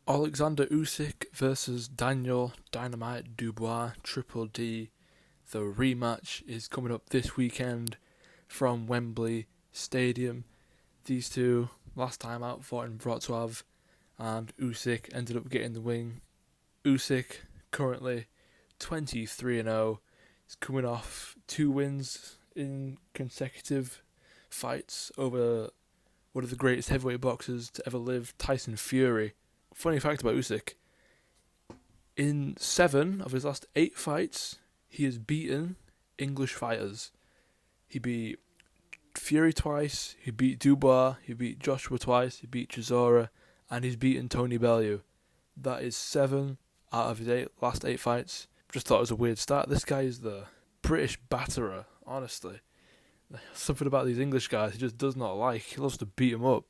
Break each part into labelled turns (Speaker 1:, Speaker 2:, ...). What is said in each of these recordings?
Speaker 1: Alexander Usyk versus Daniel Dynamite Dubois Triple D. The rematch is coming up this weekend from Wembley Stadium. These two last time out fought in Wrocław, and Usyk ended up getting the win. Usyk currently 23-0. He's coming off 2 wins in consecutive fights over one of the greatest heavyweight boxers to ever live, Tyson Fury. Funny fact about Usyk, in 7 of his last 8 fights, he has beaten English fighters. He beat Fury twice, he beat Dubois, he beat Joshua twice, he beat Chisora, and he's beaten Tony Bellew. That is 7 out of his last 8 fights. Just thought it was a weird start. This guy is the British batterer, honestly. Something about these English guys he just does not like. He loves to beat them up.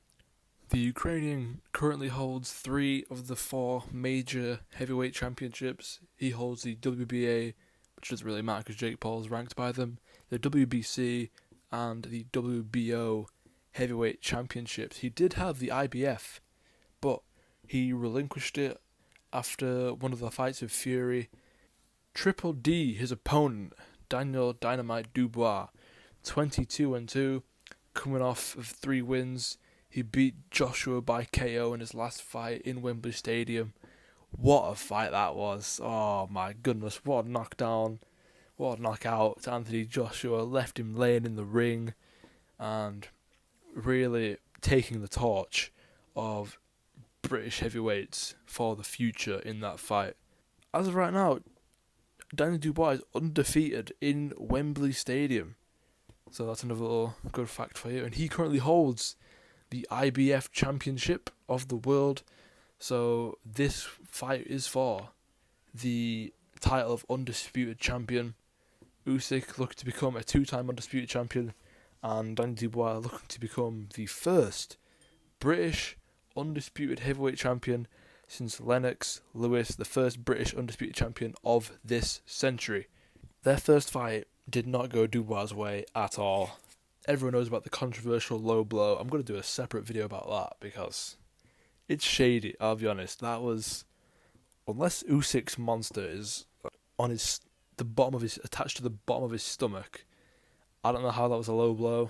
Speaker 1: The Ukrainian currently holds 3 of the 4 major heavyweight championships. He holds the WBA, which doesn't really matter because Jake Paul's ranked by them, the WBC, and the WBO heavyweight championships. He did have the IBF, but he relinquished it after one of the fights with Fury. Triple D, his opponent, Daniel Dynamite Dubois, 22-2, coming off of 3 wins. He beat Joshua by KO in his last fight in Wembley Stadium. What a fight that was. Oh my goodness, what a knockdown. What a knockout to Anthony Joshua. Left him laying in the ring and really taking the torch of British heavyweights for the future in that fight. As of right now, Daniel Dubois is undefeated in Wembley Stadium. So that's another little good fact for you. And he currently holds the IBF Championship of the world. So this fight is for the title of Undisputed Champion. Usyk looking to become a 2-time Undisputed Champion, and Daniel Dubois looking to become the first British Undisputed Heavyweight Champion since Lennox Lewis, the first British Undisputed Champion of this century. Their first fight did not go Dubois' way at all. Everyone knows about the controversial low blow. I'm going to do a separate video about that because it's shady, I'll be honest. That was, unless Usyk's monster is on attached to the bottom of his stomach, I don't know how that was a low blow.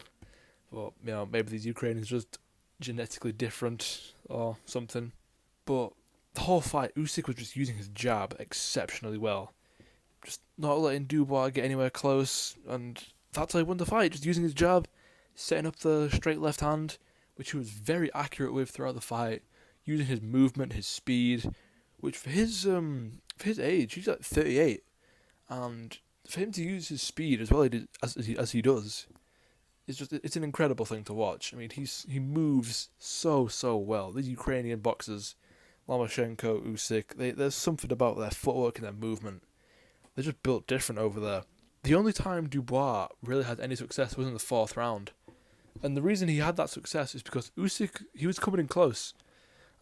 Speaker 1: But, maybe these Ukrainians are just genetically different or something. But the whole fight, Usyk was just using his jab exceptionally well. Just not letting Dubois get anywhere close, and that's how he won the fight, just using his jab, setting up the straight left hand, which he was very accurate with throughout the fight, using his movement, his speed, which for his age, he's like 38, and for him to use his speed as well as he does, it's an incredible thing to watch. I mean, he moves so well. These Ukrainian boxers, Lomachenko, Usyk, there's something about their footwork and their movement. They're just built different over there. The only time Dubois really had any success was in the 4th round. And the reason he had that success is because Usyk, he was coming in close.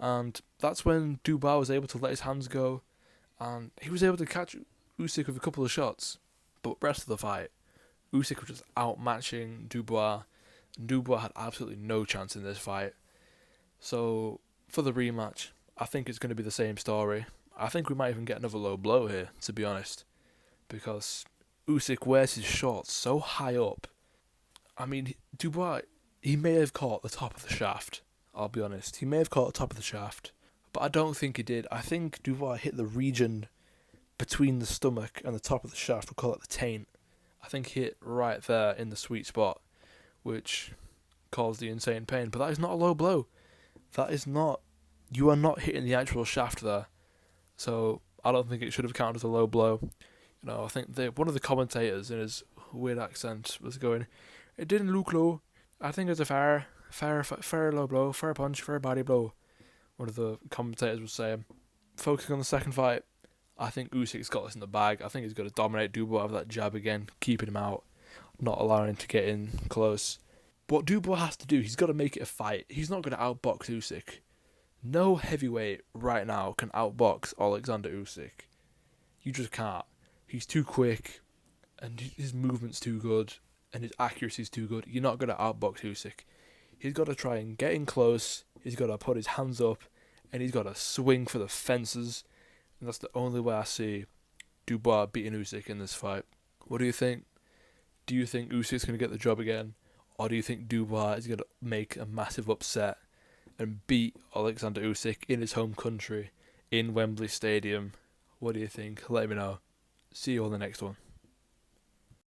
Speaker 1: And that's when Dubois was able to let his hands go. And he was able to catch Usyk with a couple of shots. But the rest of the fight, Usyk was just outmatching Dubois. And Dubois had absolutely no chance in this fight. So, for the rematch, I think it's going to be the same story. I think we might even get another low blow here, to be honest. Because Usyk wears his shorts so high up. I mean, Dubois, he may have caught the top of the shaft, I'll be honest. He may have caught the top of the shaft, but I don't think he did. I think Dubois hit the region between the stomach and the top of the shaft. We'll call it the taint. I think he hit right there in the sweet spot, which caused the insane pain. But that is not a low blow. You are not hitting the actual shaft there. So I don't think it should have counted as a low blow. I think one of the commentators in his weird accent was going, "It didn't look low. I think it's a fair low blow, fair punch, fair body blow." One of the commentators was saying. Focusing on the second fight, I think Usyk's got this in the bag. I think he's going to dominate Dubois with that jab again, keeping him out, not allowing him to get in close. What Dubois has to do, he's got to make it a fight. He's not going to outbox Usyk. No heavyweight right now can outbox Alexander Usyk. You just can't. He's too quick, and his movement's too good, and his accuracy's too good. You're not going to outbox Usyk. He's got to try and get in close. He's got to put his hands up and he's got a swing for the fences, and that's the only way I see Dubois beating Usyk in this fight. What do you think? Do you think Usyk's going to get the job again, or do you think Dubois is going to make a massive upset and beat Alexander Usyk in his home country in Wembley Stadium? What do you think? Let me know. See you on the next one.